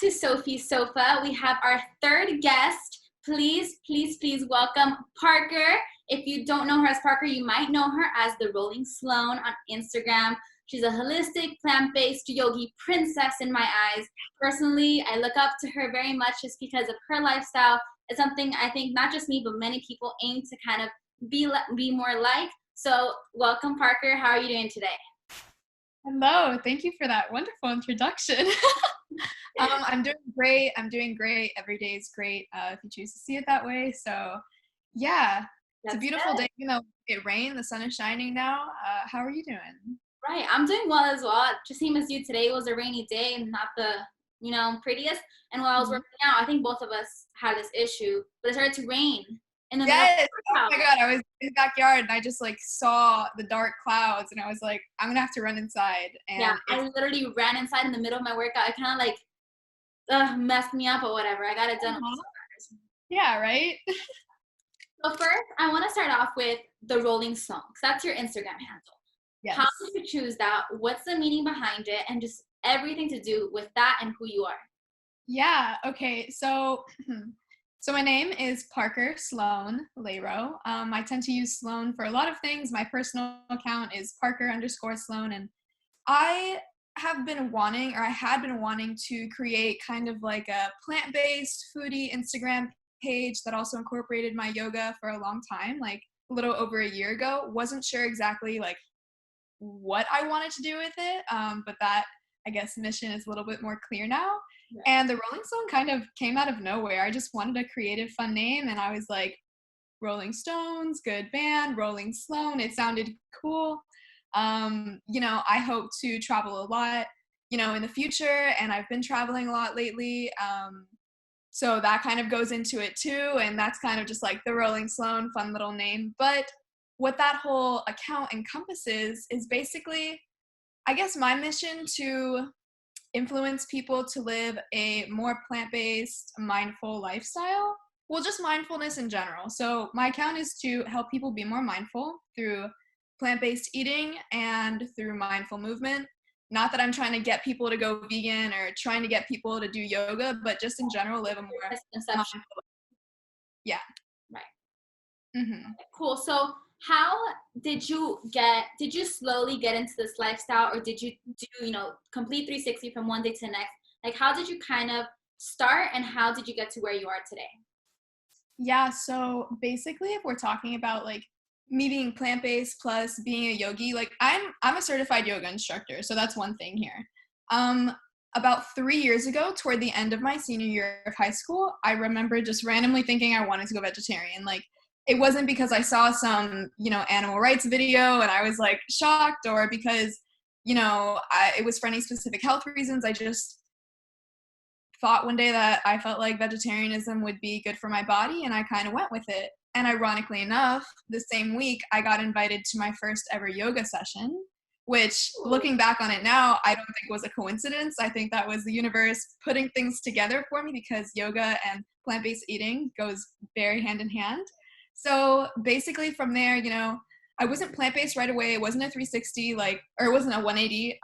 to Sophie's Sofa. We have our third guest. Please, please, please welcome Parker. If you don't know her as Parker, you might know her as the Rolling Sloan on Instagram. She's a holistic, plant-based yogi princess in my eyes. Personally, I look up to her very much just because of her lifestyle. It's something I think not just me, but many people aim to kind of be more like. So welcome, Parker. How are you doing today? Hello, thank you for that wonderful introduction. I'm doing great. Every day is great if you choose to see it that way. So yeah, it's a beautiful day. It rained, the sun is shining now. How are you doing? Right, I'm doing well as well. Just same as you, today was a rainy day and not the, prettiest. And while I was working out, I think both of us had this issue, but it started to rain in the middle of the Oh my God, I was in the backyard and I just saw the dark clouds and I was like, I'm gonna have to run inside. And yeah, I literally ran inside in the middle of my workout. It kind of messed me up or whatever. I got it done. Yeah, right? So first, I want to start off with the Rolling Sloan, because that's your Instagram handle. Yes. How did you choose that? What's the meaning behind it? And just everything to do with that and who you are. Yeah, okay. So my name is Parker Sloan Lero. I tend to use Sloan for a lot of things. My personal account is Parker_Sloan, and I had been wanting to create kind of like a plant-based foodie Instagram page that also incorporated my yoga for a long time, like a little over a year ago. Wasn't sure exactly what I wanted to do with it, but that, I guess, mission is a little bit more clear now. Yeah. And the Rolling Stone kind of came out of nowhere. I just wanted a creative, fun name, and I was like, Rolling Stones, good band, Rolling Sloan. It sounded cool. I hope to travel a lot, in the future, and I've been traveling a lot lately. So that kind of goes into it too, and that's kind of just like the Rolling Sloan, fun little name. But what that whole account encompasses is basically, I guess, my mission to influence people to live a more plant-based, mindful lifestyle. Well, just mindfulness in general. So my account is to help people be more mindful through plant-based eating and through mindful movement. Not that I'm trying to get people to go vegan or trying to get people to do yoga, but just in general live a more mindful life. Yeah. Right. Mm-hmm. Cool. So how did you slowly get into this lifestyle, or did you do, complete 360 from one day to the next? Like, how did you kind of start, and how did you get to where you are today? Yeah, so basically, if we're talking about me being plant-based plus being a yogi, I'm a certified yoga instructor, so that's one thing here. About 3 years ago, toward the end of my senior year of high school, I remember just randomly thinking I wanted to go vegetarian. It wasn't because I saw some, animal rights video and I was shocked, or because, it was for any specific health reasons. I just thought one day that I felt like vegetarianism would be good for my body, and I kind of went with it. And ironically enough, the same week I got invited to my first ever yoga session, which, looking back on it now, I don't think was a coincidence. I think that was the universe putting things together for me, because yoga and plant-based eating goes very hand in hand. So basically from there, I wasn't plant-based right away. It wasn't a 360, or it wasn't a 180,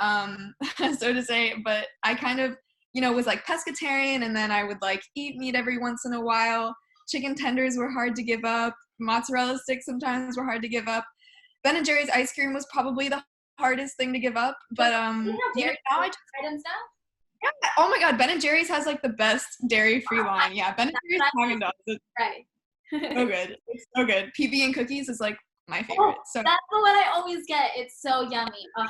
so to say, but I kind of, was pescatarian, and then I would eat meat every once in a while. Chicken tenders were hard to give up. Mozzarella sticks sometimes were hard to give up. Ben & Jerry's ice cream was probably the hardest thing to give up, but now I just items now. Yeah. Oh my God, Ben & Jerry's has the best dairy-free line. Yeah, Ben & Jerry's Haagen-Dazs. Right. So good. It's so good. PB and cookies is my favorite. So that's the one I always get. It's so yummy. Oh,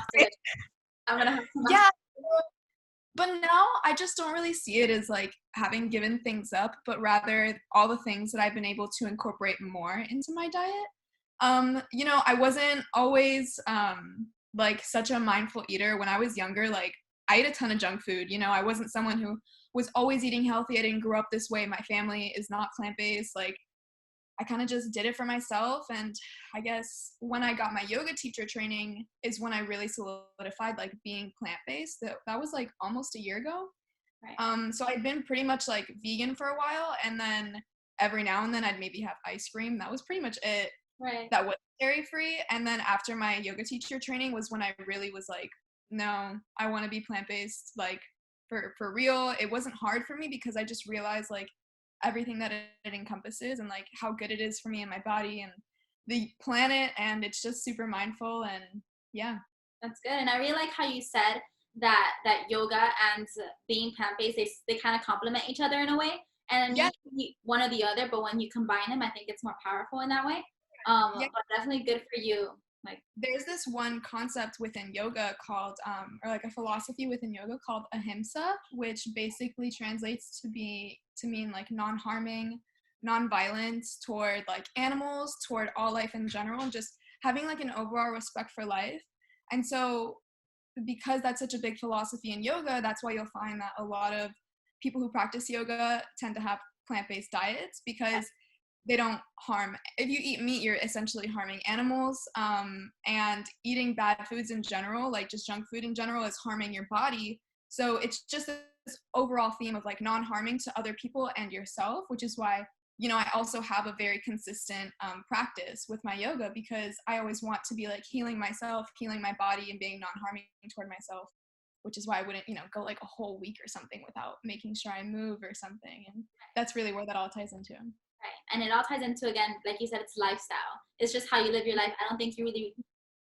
I'm gonna have some. Yeah. But now I just don't really see it as having given things up, but rather all the things that I've been able to incorporate more into my diet. I wasn't always such a mindful eater. When I was younger, I ate a ton of junk food. I wasn't someone who was always eating healthy. I didn't grow up this way. My family is not plant-based. I kind of just did it for myself. And I guess when I got my yoga teacher training is when I really solidified being plant-based. That was almost a year ago. Right. So I'd been pretty much vegan for a while, and then every now and then I'd maybe have ice cream. That was pretty much it. Right. That was dairy-free. And then after my yoga teacher training was when I really was no, I want to be plant-based for real. It wasn't hard for me because I just realized like everything that it encompasses and like how good it is for me and my body and the planet, and it's just super mindful. And yeah. That's good. And I really like how you said that yoga and being plant-based, they kind of complement each other in a way. And Yeah. you can eat one or the other, but when you combine them, I think it's more powerful in that way. Yeah. But definitely good for you. Like, there's this one concept within yoga called or like a philosophy within yoga called ahimsa, which basically translates to mean like non-harming, non-violence toward like animals, toward all life in general, and just having like an overall respect for life. And so because that's such a big philosophy in yoga, that's why you'll find that a lot of people who practice yoga tend to have plant-based diets, because they don't harm. If you eat meat, you're essentially harming animals, and eating bad foods in general, like just junk food in general, is harming your body. So it's just this overall theme of like non-harming to other people and yourself, which is why, you know, I also have a very consistent practice with my yoga, because I always want to be like healing myself, healing my body, and being non-harming toward myself, which is why I wouldn't, you know, go like a whole week or something without making sure I move or something. And that's really where that all ties into. right. And it all ties into, again, like you said, it's lifestyle. It's just how you live your life. I don't think you really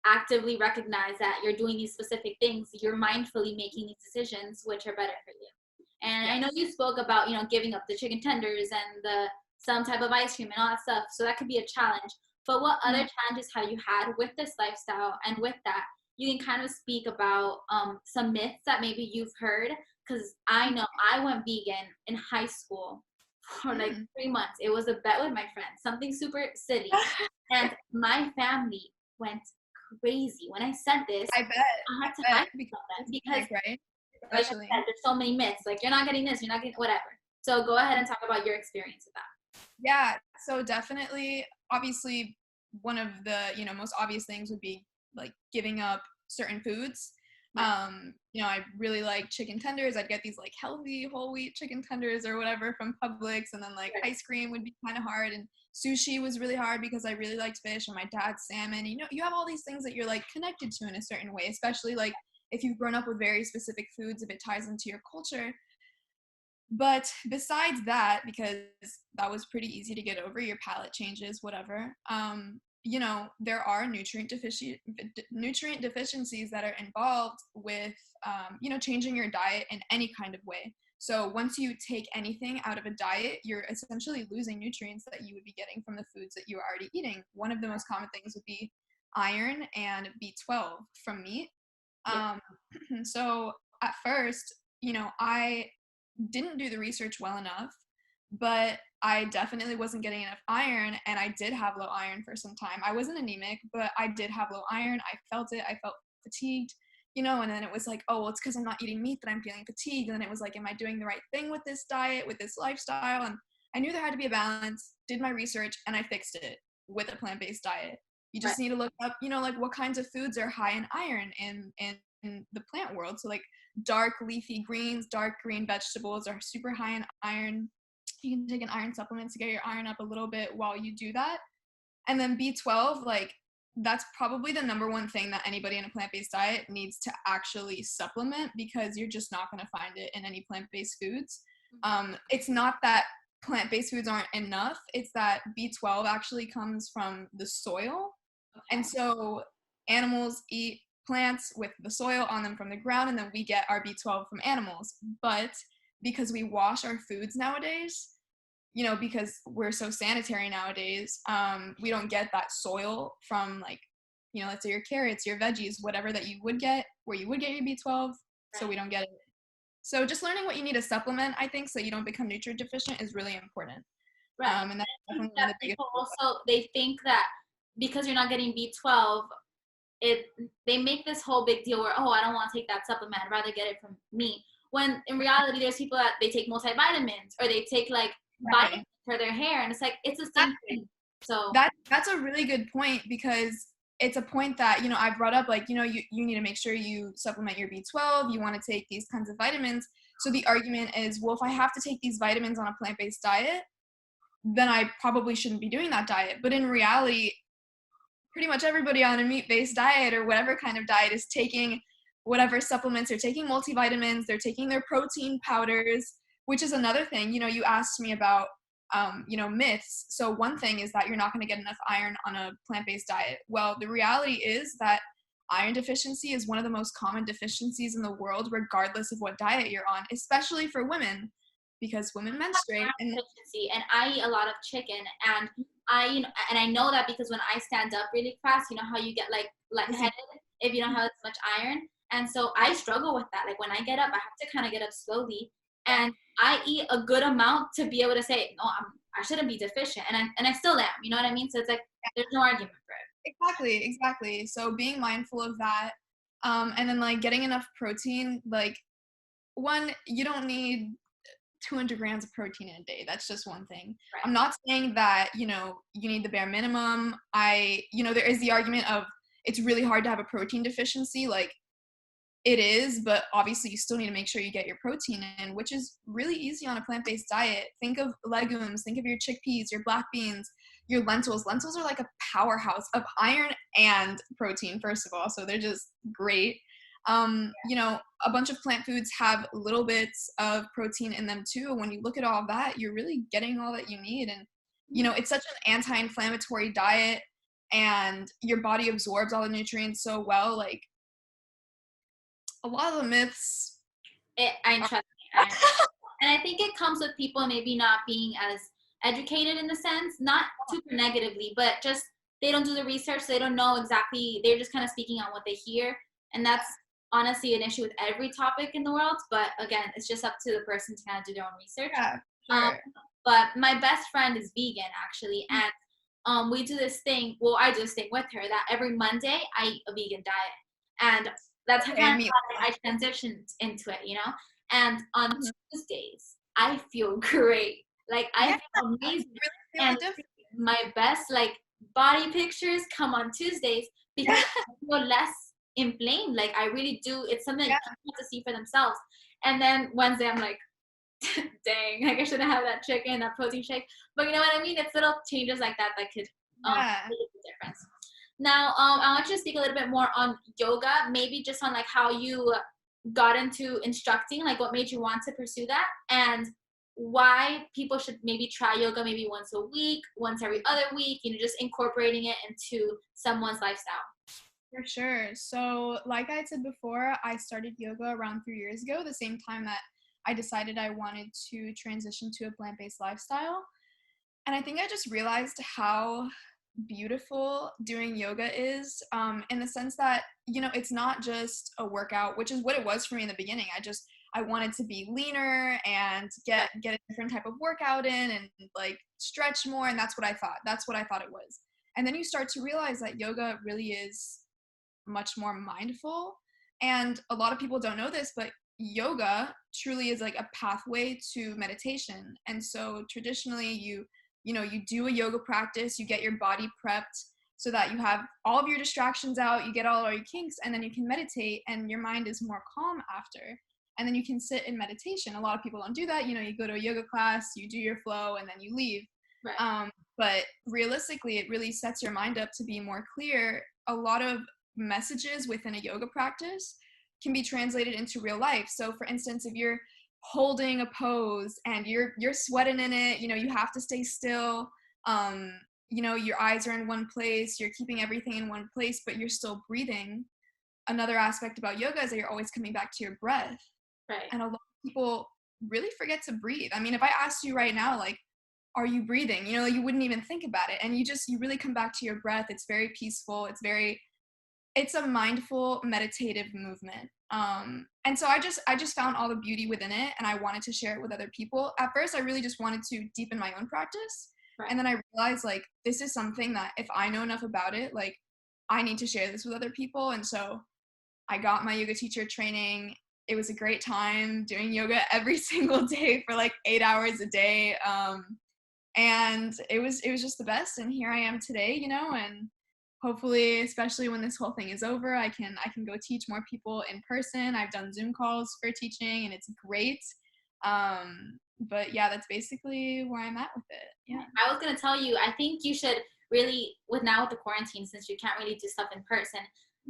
actively recognize that you're doing these specific things. You're mindfully making these decisions, which are better for you. And I know you spoke about, you know, giving up the chicken tenders and some type of ice cream and all that stuff. So that could be a challenge. But what other challenges have you had with this lifestyle? And with that, you can kind of speak about some myths that maybe you've heard. Because I know I went vegan in high school for like 3 months. It was a bet with my friends, something super silly. And my family went crazy when I said this. I bet. I had to hide because right? like I said, there's so many myths. Like, you're not getting this, you're not getting whatever. So go ahead and talk about your experience with that. Yeah, so definitely, obviously, one of the, you know, most obvious things would be like giving up certain foods. You know, I really like chicken tenders. I'd get these like healthy whole wheat chicken tenders or whatever from Publix, and then like ice cream would be kind of hard, and sushi was really hard because I really liked fish, and my dad's salmon. You know, you have all these things that you're like connected to in a certain way, especially like if you've grown up with very specific foods, if it ties into your culture. But besides that, because that was pretty easy to get over, your palate changes, whatever, you know, there are nutrient deficiencies that are involved with, you know, changing your diet in any kind of way. So once you take anything out of a diet, you're essentially losing nutrients that you would be getting from the foods that you are already eating. One of the most common things would be iron and B12 from meat. So at first, you know, I didn't do the research well enough, but I definitely wasn't getting enough iron, and I did have low iron for some time. I wasn't anemic, but I did have low iron. I felt it. I felt fatigued, you know, and then it was like, oh, well, it's because I'm not eating meat that I'm feeling fatigued. And then it was like, am I doing the right thing with this diet, with this lifestyle? And I knew there had to be a balance, did my research, and I fixed it with a plant-based diet. You just need to look up, you know, like what kinds of foods are high in iron in the plant world. So like dark leafy greens, dark green vegetables are super high in iron. You can take an iron supplement to get your iron up a little bit while you do that. And then B12, like that's probably the number one thing that anybody in a plant-based diet needs to actually supplement, because you're just not going to find it in any plant-based foods. It's not that plant-based foods aren't enough. It's that B12 actually comes from the soil. And so animals eat plants with the soil on them from the ground, and then we get our B12 from animals. But because we wash our foods nowadays, you know, because we're so sanitary nowadays, we don't get that soil from, like, you know, let's say your carrots, your veggies, whatever that you would get, where you would get your B12, so we don't get it. So just learning what you need to supplement, I think, so you don't become nutrient deficient is really important. And that's definitely one of the biggest. Also, they think that because you're not getting B12, they make this whole big deal where, oh, I don't want to take that supplement, I'd rather get it from me. When in reality, there's people that they take multivitamins, or they take like vitamins for their hair, and it's like, it's the same thing. So that's a really good point, because it's a point that, you know, I brought up, like, you know, you need to make sure you supplement your B12, you want to take these kinds of vitamins. So the argument is, well, if I have to take these vitamins on a plant-based diet, then I probably shouldn't be doing that diet. But in reality, pretty much everybody on a meat-based diet or whatever kind of diet is taking whatever supplements they're taking, multivitamins, they're taking their protein powders, which is another thing. You asked me about myths. So one thing is that you're not going to get enough iron on a plant-based diet. Well, the reality is that iron deficiency is one of the most common deficiencies in the world, regardless of what diet you're on, especially for women, because women menstruate. And I eat a lot of chicken, and I know that because when I stand up really fast, you know how you get like lightheaded if you don't have as much iron. And so I struggle with that. Like when I get up, I have to kind of get up slowly, and I eat a good amount to be able to say, no, I shouldn't be deficient, and I still am. You know what I mean? So it's like there's no argument for it. Exactly. So being mindful of that, and then like getting enough protein. Like one, you don't need 200 grams of protein in a day. That's just one thing. Right. I'm not saying that, you need the bare minimum. There is the argument of it's really hard to have a protein deficiency. Like it is, but obviously you still need to make sure you get your protein in, which is really easy on a plant-based diet. Think of legumes, think of your chickpeas, your black beans, your lentils. Lentils are like a powerhouse of iron and protein, first of all. So they're just great. A bunch of plant foods have little bits of protein in them too. When you look at all of that, you're really getting all that you need. And, it's such an anti-inflammatory diet, and your body absorbs all the nutrients so well. Like a lot of the myths. I trust me. And I think it comes with people maybe not being as educated in the sense, not super negatively, but just they don't do the research. So they don't know exactly. They're just kind of speaking on what they hear. And that's honestly an issue with every topic in the world. But again, it's just up to the person to kind of do their own research. Yeah, sure. But my best friend is vegan actually. And we do this thing. Well, I do this thing with her that every Monday I eat a vegan diet. And that's kind of how I transitioned into it, And on Tuesdays, I feel great. Like I feel amazing. And my best body pictures come on Tuesdays because I feel less inflamed. Like I really do. It's something people have to see for themselves. And then Wednesday, I'm like, dang, like I shouldn't have that chicken, that protein shake. But you know what I mean? It's little changes like that could make a difference. Now, I want you to speak a little bit more on yoga, maybe just on like how you got into instructing, like what made you want to pursue that, and why people should maybe try yoga maybe once a week, once every other week, just incorporating it into someone's lifestyle. For sure. So like I said before, I started yoga around 3 years ago, the same time that I decided I wanted to transition to a plant-based lifestyle. And I think I just realized how beautiful doing yoga is, in the sense that, it's not just a workout, which is what it was for me in the beginning. I wanted to be leaner and get a different type of workout in and like stretch more. And that's what I thought it was. And then you start to realize that yoga really is much more mindful. And a lot of people don't know this, but yoga truly is like a pathway to meditation. And so traditionally you do a yoga practice, you get your body prepped so that you have all of your distractions out, you get all your kinks, and then you can meditate and your mind is more calm after. And then you can sit in meditation. A lot of people don't do that. You go to a yoga class, you do your flow, and then you leave. Right. But realistically, it really sets your mind up to be more clear. A lot of messages within a yoga practice can be translated into real life. So for instance, if you're holding a pose and you're sweating in it, you have to stay still, your eyes are in one place, you're keeping everything in one place, but you're still breathing. Another aspect about yoga is that you're always coming back to your breath. Right. And a lot of people really forget to breathe. I mean, if I asked you right now, like, are you breathing? You wouldn't even think about it. And you really come back to your breath. It's very peaceful. It's a mindful, meditative movement. And so I just found all the beauty within it, and I wanted to share it with other people. At first, I really just wanted to deepen my own practice. Right. And then I realized, like, this is something that if I know enough about it, like, I need to share this with other people. And so I got my yoga teacher training. It was a great time doing yoga every single day for like 8 hours a day. And it was just the best. And here I am today, and hopefully, especially when this whole thing is over, I can go teach more people in person. I've done Zoom calls for teaching and it's great. But yeah, that's basically where I'm at with it. Yeah. I was going to tell you, I think you should really, with the quarantine, since you can't really do stuff in person,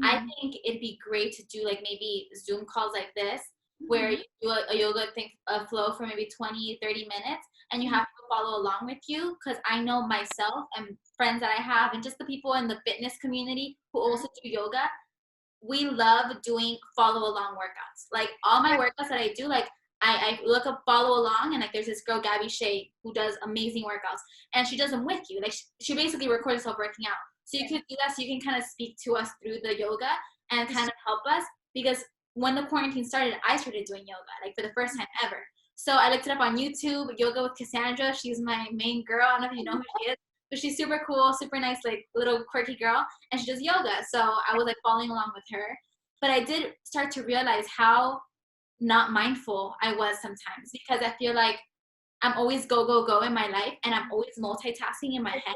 I think it'd be great to do like maybe Zoom calls like this, where you do a yoga thing, a flow for maybe 20, 30 minutes, and you have people follow along with you. Because I know myself and friends that I have, and just the people in the fitness community who also do yoga, we love doing follow along workouts. Like all my workouts that I do, like I look up follow along, and like there's this girl Gabby Shea who does amazing workouts, and she does them with you. Like she basically records herself working out. So you can do that, so you can kind of speak to us through the yoga and kind of help us, because when the quarantine started, I started doing yoga like for the first time ever. So I looked it up on YouTube, yoga with Cassandra. She's my main girl. I don't know if you know who she is, but she's super cool, super nice, like little quirky girl, and she does yoga. So I was like following along with her. But I did start to realize how not mindful I was sometimes, because I feel like I'm always go, go, go in my life, and I'm always multitasking in my head.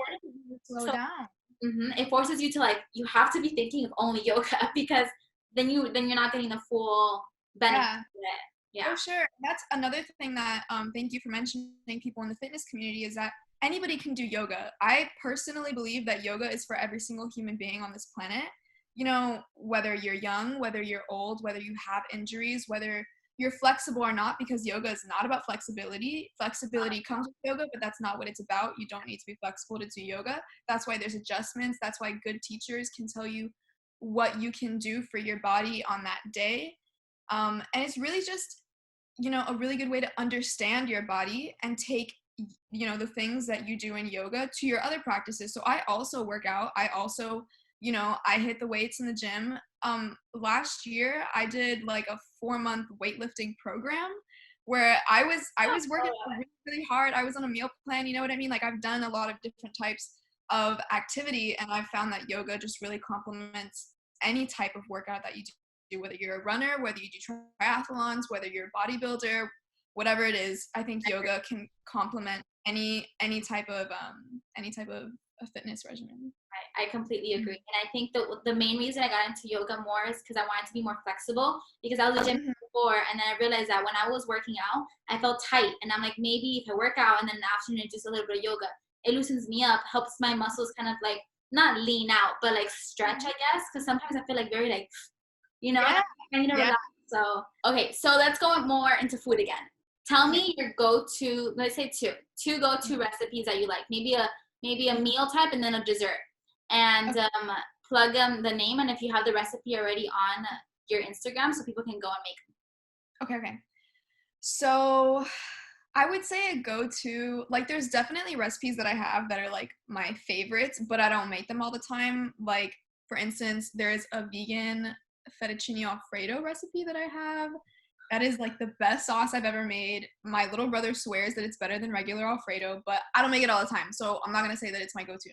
Slow So down. it forces you to like, you have to be thinking of only yoga, because then you're not getting the full benefit of it. Yeah. Oh, sure. That's another thing that, thank you for mentioning people in the fitness community, is that anybody can do yoga. I personally believe that yoga is for every single human being on this planet. You know, whether you're young, whether you're old, whether you have injuries, whether you're flexible or not, because yoga is not about flexibility. Flexibility comes with yoga, but that's not what it's about. You don't need to be flexible to do yoga. That's why there's adjustments. That's why good teachers can tell you what you can do for your body on that day. And it's really just, you know, a really good way to understand your body and take, you know, the things that you do in yoga to your other practices. So I also work out. I also, you know, I hit the weights in the gym. Last year I did like a 4-month weightlifting program where I was working really, really hard. I was on a meal plan, you know what I mean? Like I've done a lot of different types of activity, and I've found that yoga just really complements any type of workout that you do, whether you're a runner, whether you do triathlons, whether you're a bodybuilder, whatever it is. I think yoga can complement any type of a fitness regimen. I completely agree. And I think the main reason I got into yoga more is because I wanted to be more flexible, because I was a gym before, and then I realized that when I was working out, I felt tight, and I'm like, maybe if I work out and then in the afternoon just a little bit of yoga, it loosens me up, helps my muscles kind of like not lean out, but like stretch, I guess, because sometimes I feel like very like, you know, I need to relax. So okay, so let's go more into food again. Tell me your go-to, let's say two go-to recipes that you like. Maybe a meal type and then a dessert. And plug the name, and if you have the recipe already on your Instagram, so people can go and make them. Okay. So I would say a go-to, like there's definitely recipes that I have that are like my favorites, but I don't make them all the time. Like for instance, there's a vegan fettuccine alfredo recipe that I have. That is like the best sauce I've ever made. My little brother swears that it's better than regular alfredo, but I don't make it all the time, so I'm not gonna say that it's my go-to.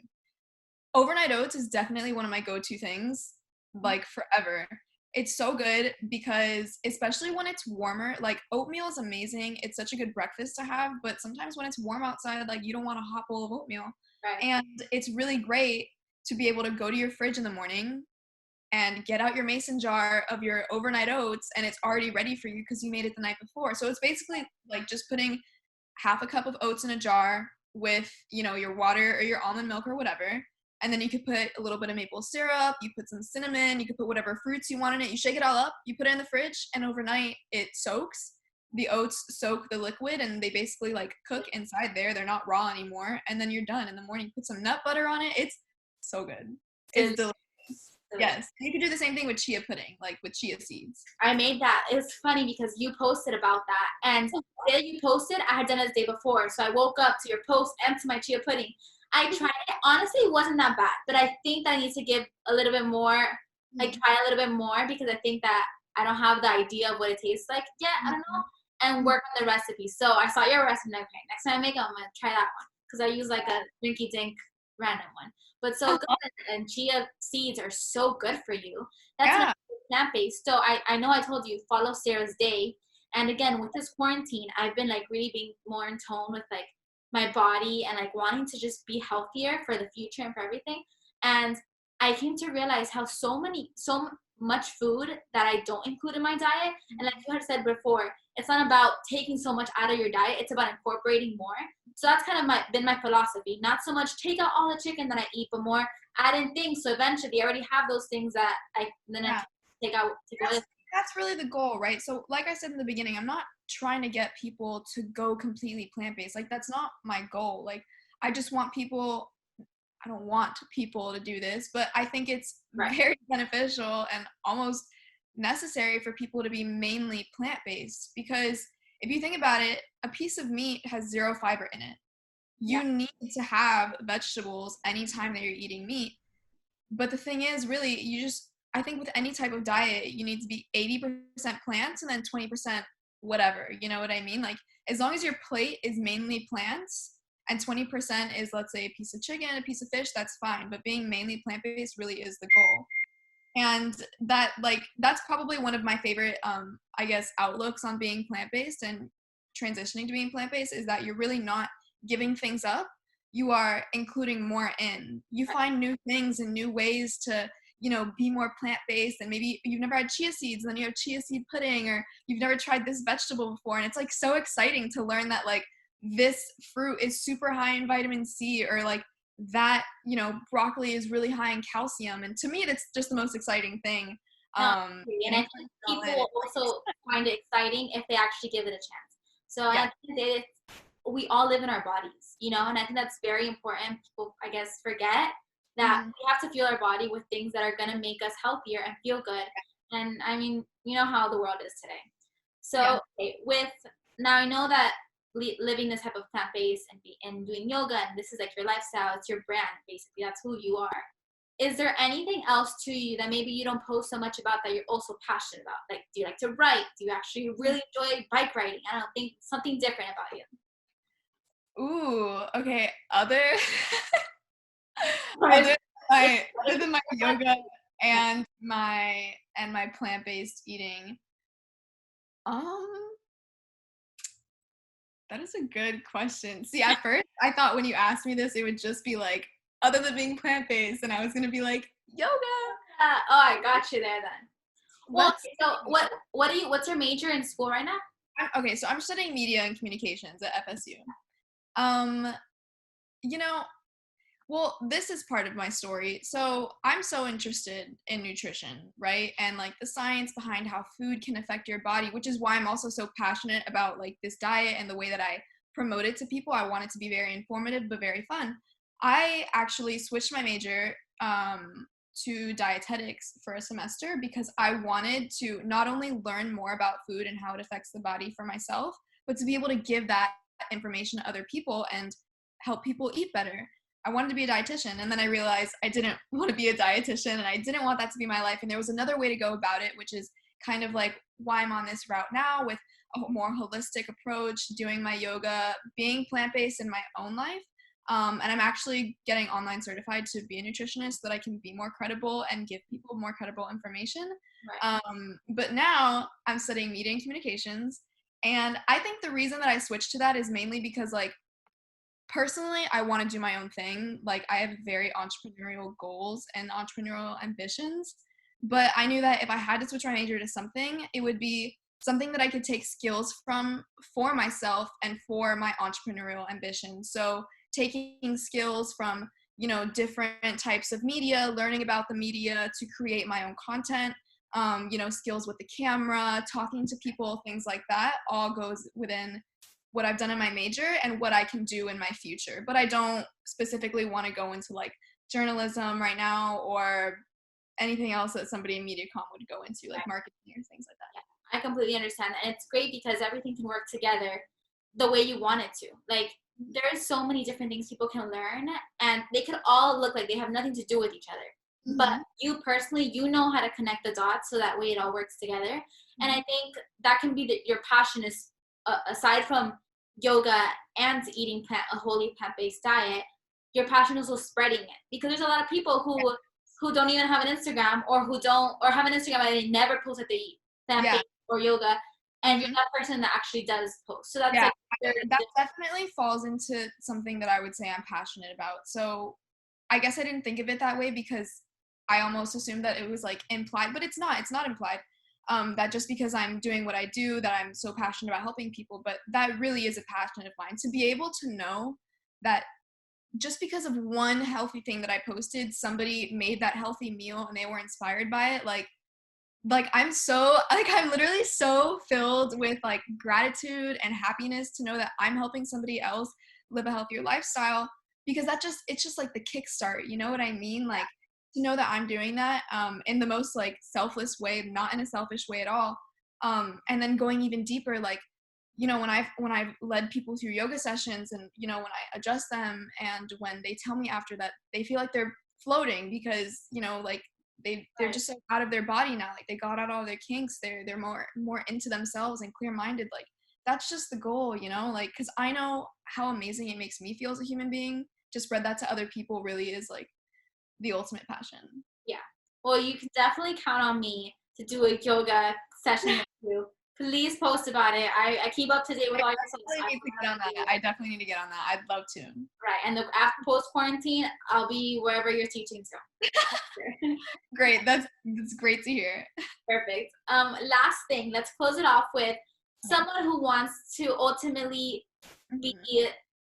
Overnight oats is definitely one of my go-to things, like forever. It's so good because especially when it's warmer, like oatmeal is amazing. It's such a good breakfast to have, but sometimes when it's warm outside, like you don't want a hot bowl of oatmeal. Right. And it's really great to be able to go to your fridge in the morning and get out your mason jar of your overnight oats, and it's already ready for you because you made it the night before. So it's basically like just putting half a cup of oats in a jar with, you know, your water or your almond milk or whatever. And then you could put a little bit of maple syrup, you put some cinnamon, you could put whatever fruits you want in it. You shake it all up, you put it in the fridge, and overnight it soaks. The oats soak the liquid, and they basically like cook inside there. They're not raw anymore. And then you're done. In the morning, put some nut butter on it. It's so good. It's delicious. Yes. You could do the same thing with chia pudding, like with chia seeds. I made that. It's funny because you posted about that, and the day you posted, I had done it the day before. So I woke up to your post and to my chia pudding. I tried it. Honestly, it wasn't that bad, but I think that I need to give a little bit more, like try a little bit more, because I think that I don't have the idea of what it tastes like yet. I don't know, and work on the recipe. So I saw your recipe. Okay, next time I make it, I'm gonna try that one, because I use like a rinky dink random one. But so good, and chia seeds are so good for you. That's plant-based. So I know I told you follow Sarah's day, and again with this quarantine, I've been like really being more in tone with like my body and like wanting to just be healthier for the future and for everything. And I came to realize how so much food that I don't include in my diet. And like you had said before, it's not about taking so much out of your diet, it's about incorporating more. So that's kind of been my philosophy. Not so much take out all the chicken that I eat, but more add in things. So eventually I already have those things that I take out. That's really the goal, right? So like I said in the beginning, I'm not trying to get people to go completely plant-based. Like that's not my goal. Like I just want people, I don't want people to do this, but I think it's very beneficial and almost necessary for people to be mainly plant-based, because if you think about it, a piece of meat has 0 fiber in it. You need to have vegetables anytime that you're eating meat. But the thing is, really, I think with any type of diet, you need to be 80% plants and then 20% whatever. You know what I mean? Like, as long as your plate is mainly plants and 20% is, let's say, a piece of chicken, a piece of fish, that's fine. But being mainly plant-based really is the goal. And that's probably one of my favorite, I guess, outlooks on being plant-based and transitioning to being plant-based, is that you're really not giving things up. You are including more in. You find new things and new ways to, be more plant-based, and maybe you've never had chia seeds, and then you have chia seed pudding, or you've never tried this vegetable before, and it's like so exciting to learn that like this fruit is super high in vitamin C, or like that, broccoli is really high in calcium. And to me, that's just the most exciting thing. And I think people will also find it exciting if they actually give it a chance. So at the end of the day, we all live in our bodies, and I think that's very important. People, I guess, forget that we have to fuel our body with things that are going to make us healthier and feel good. And I mean, you know how the world is today. So now I know that living this type of plant-based and doing yoga, and this is like your lifestyle, it's your brand, basically. That's who you are. Is there anything else to you that maybe you don't post so much about that you're also passionate about? Like, do you like to write? Do you actually really enjoy bike riding? I don't think something different about you. Ooh, okay. Other than my yoga and my plant-based eating, that is a good question. See, at first I thought when you asked me this, it would just be like, other than being plant-based, and I was gonna be like, yoga. I got you there then. Well, so what's your major in school right now? Okay, so I'm studying media and communications at FSU. Well, this is part of my story. So I'm so interested in nutrition, right? And like the science behind how food can affect your body, which is why I'm also so passionate about like this diet and the way that I promote it to people. I want it to be very informative, but very fun. I actually switched my major to dietetics for a semester because I wanted to not only learn more about food and how it affects the body for myself, but to be able to give that information to other people and help people eat better. I wanted to be a dietitian, and then I realized I didn't want to be a dietitian, and I didn't want that to be my life. And there was another way to go about it, which is kind of like why I'm on this route now, with a more holistic approach, doing my yoga, being plant-based in my own life. And I'm actually getting online certified to be a nutritionist so that I can be more credible and give people more credible information. Right. But now I'm studying media and communications. And I think the reason that I switched to that is mainly because, like, personally, I want to do my own thing. Like, I have very entrepreneurial goals and entrepreneurial ambitions. But I knew that if I had to switch my major to something, it would be something that I could take skills from for myself and for my entrepreneurial ambition. So taking skills from, different types of media, learning about the media to create my own content, skills with the camera, talking to people, things like that, all goes within what I've done in my major and what I can do in my future. But I don't specifically want to go into like journalism right now or anything else that somebody in MediaCom would go into, like marketing or things like that. Yeah, I completely understand. And it's great because everything can work together the way you want it to. Like, there's so many different things people can learn, and they could all look like they have nothing to do with each other. Mm-hmm. But you personally, you know how to connect the dots so that way it all works together. Mm-hmm. And I think that can be your passion is, aside from yoga and eating a wholly plant-based diet, your passion is also spreading it. Because there's a lot of people who don't even have an Instagram, or have an Instagram and they never post that they eat plant-based or yoga. And you're that person that actually does post. So that's that definitely falls into something that I would say I'm passionate about. So I guess I didn't think of it that way because I almost assumed that it was like implied, but it's not implied. That just because I'm doing what I do, that I'm so passionate about helping people, but that really is a passion of mine, to be able to know that just because of one healthy thing that I posted, somebody made that healthy meal and they were inspired by it. Like I'm literally so filled with like gratitude and happiness to know that I'm helping somebody else live a healthier lifestyle, because it's just like the kickstart, you know what I mean? Like, to know that I'm doing that in the most like selfless way, not in a selfish way at all. And then going even deeper, like, you know, when I've led people through yoga sessions, and, you know, when I adjust them, and when they tell me after that they feel like they're floating because, you know, like they're just so out of their body now, like they got out all their kinks, they're more into themselves and clear-minded. Like, that's just the goal, you know, like, because I know how amazing it makes me feel as a human being. To spread that to other people really is like the ultimate passion. Yeah. Well, you can definitely count on me to do a yoga session with you. Please post about it. I keep up to date with all your stuff. I definitely need to get on that. I'd love to. Right. And after post quarantine, I'll be wherever you're teaching to. Great. That's great to hear. Perfect. Last thing, let's close it off with someone who wants to ultimately be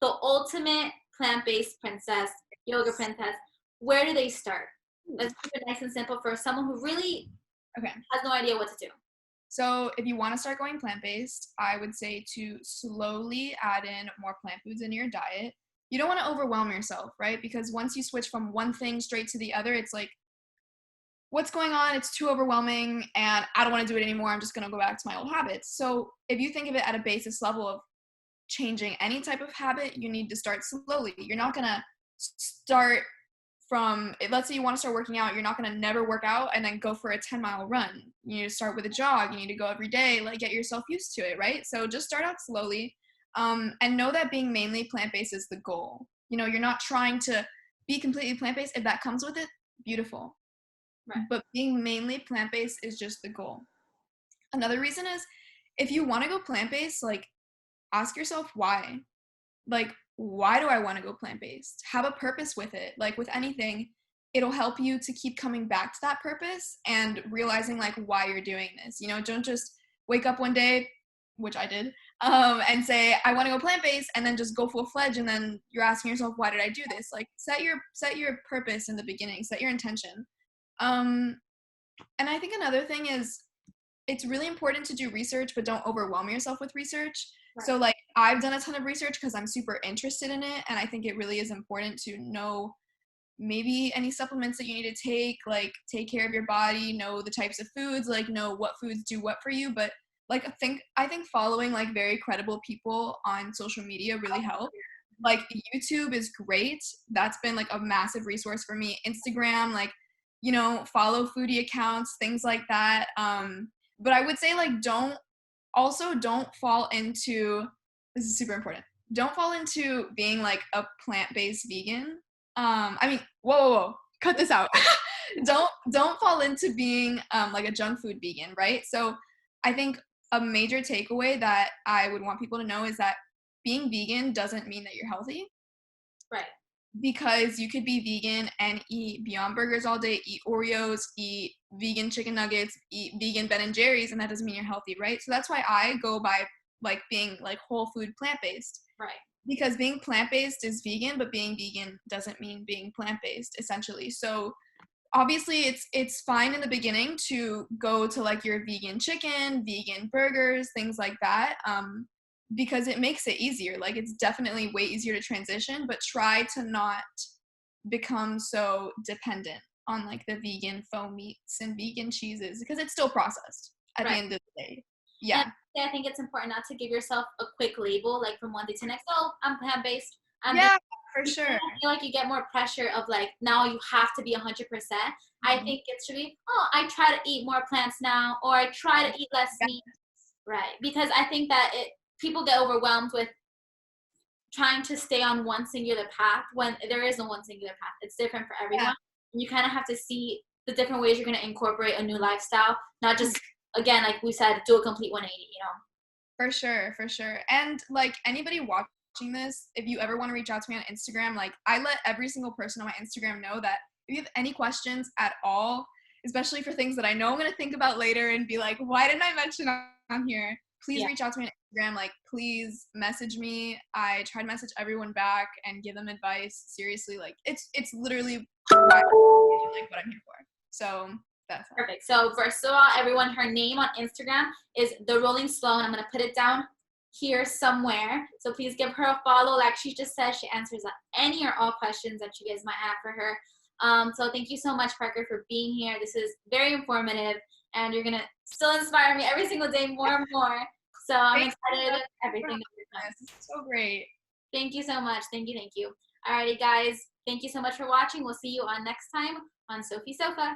the ultimate plant-based princess, yoga princess. Where do they start? Let's keep it nice and simple for someone who really has no idea what to do. So if you want to start going plant-based, I would say to slowly add in more plant foods into your diet. You don't want to overwhelm yourself, right? Because once you switch from one thing straight to the other, it's like, what's going on? It's too overwhelming and I don't want to do it anymore. I'm just going to go back to my old habits. So if you think of it at a basis level of changing any type of habit, you need to start slowly. You're not going to start from, let's say you want to start working out, you're not going to never work out and then go for a 10-mile run. You need to start with a jog. You need to go every day, like get yourself used to it, right? So just start out slowly, and know that being mainly plant-based is the goal. You know, you're not trying to be completely plant-based. If that comes with it, beautiful. Right. But being mainly plant-based is just the goal. Another reason is, if you want to go plant-based, like, ask yourself why. Like, why do I want to go plant-based? Have a purpose with it. Like with anything, it'll help you to keep coming back to that purpose and realizing like why you're doing this. You know, don't just wake up one day, which I did, and say, I want to go plant-based, and then just go full-fledged, and then you're asking yourself, why did I do this? Like, set your purpose in the beginning, set your intention. And I think another thing is, it's really important to do research, but don't overwhelm yourself with research. Right. So like, I've done a ton of research because I'm super interested in it, and I think it really is important to know maybe any supplements that you need to take, like take care of your body, know the types of foods, like know what foods do what for you. But like, I think following like very credible people on social media really helps. Like YouTube is great. That's been like a massive resource for me. Instagram, like, you know, follow foodie accounts, things like that. But I would say like, don't fall into, this is super important, don't fall into being like a plant-based vegan. I mean, whoa, cut this out. don't fall into being like a junk food vegan, right? So I think a major takeaway that I would want people to know is that being vegan doesn't mean that you're healthy. Right. Because you could be vegan and eat Beyond Burgers all day, eat Oreos, eat vegan chicken nuggets, eat vegan Ben & Jerry's, and that doesn't mean you're healthy, right? So that's why I go by like being like whole food plant-based. Right. Because being plant-based is vegan, but being vegan doesn't mean being plant-based, essentially. So obviously it's fine in the beginning to go to like your vegan chicken, vegan burgers, things like that. Because it makes it easier. Like, it's definitely way easier to transition, but try to not become so dependent on like the vegan faux meats and vegan cheeses, because it's still processed at the end of the day. Yeah. And I think it's important not to give yourself a quick label, like from one day to next, oh, I'm plant-based. For sure. I feel like you get more pressure of like, now you have to be 100%. I think it should be, oh, I try to eat more plants now, or I try to eat less meat. Right. Because I think that people get overwhelmed with trying to stay on one singular path when there is no one singular path. It's different for everyone. Yeah. And you kind of have to see the different ways you're going to incorporate a new lifestyle, not just, again, like we said, do a complete 180, you know? For sure. And like, anybody watching this, if you ever want to reach out to me on Instagram, like, I let every single person on my Instagram know that if you have any questions at all, especially for things that I know I'm gonna think about later and be like, why didn't I mention on here? Please reach out to me on Instagram. Like, please message me. I try to message everyone back and give them advice. Seriously, like it's literally what I'm here for. So that's perfect. So first of all, everyone, her name on Instagram is The Rolling Sloan. I'm gonna put it down here somewhere. So please give her a follow. Like she just said, she answers any or all questions that you guys might have for her. So thank you so much, Parker, for being here. This is very informative, and you're gonna still inspire me every single day more and more. So I'm excited of everything that you're doing. This is so great. Thank you so much. Thank you. Alrighty, guys. Thank you so much for watching. We'll see you on next time on Sophie Sofa.